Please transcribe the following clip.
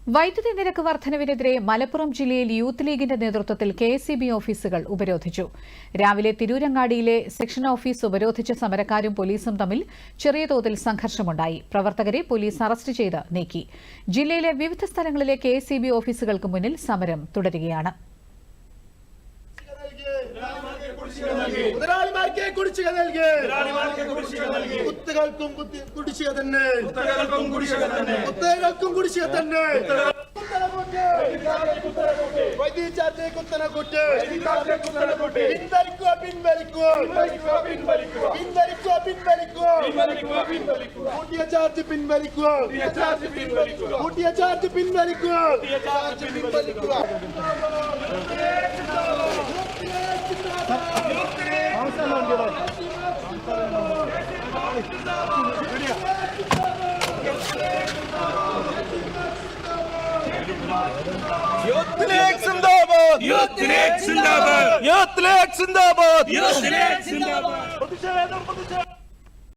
വൈദ്യുതി നിരക്ക് വർധനവിനെതിരെ മലപ്പുറം ജില്ലയിൽ യൂത്ത് ലീഗിന്റെ നേതൃത്വത്തിൽ കെഎസ്ഇബി ഓഫീസുകൾ ഉപരോധിച്ചു. രാവിലെ തിരൂരങ്ങാടിയിലെ സെക്ഷൻ ഓഫീസ് ഉപരോധിച്ച സമരക്കാരും പോലീസും തമ്മിൽ ചെറിയ തോതിൽ സംഘർഷമുണ്ടായി. പ്രവർത്തകരെ പോലീസ് അറസ്റ്റ് ചെയ്ത് നീക്കി. ജില്ലയിലെ വിവിധ സ്ഥലങ്ങളിലെ കെഎസ്ഇബി ഓഫീസുകൾക്ക് മുന്നിൽ സമരം തുടരുകയാണ്. യൂത്ത് ലീഗ് സിന്ദാബാദ്, യൂത്ത് ലീഗ് സിന്ദാബാദ്, യൂത്ത് ലീഗ് സിന്ദാബാദ്, യൂത്ത് ലീഗ് സിന്ദാബാദ്.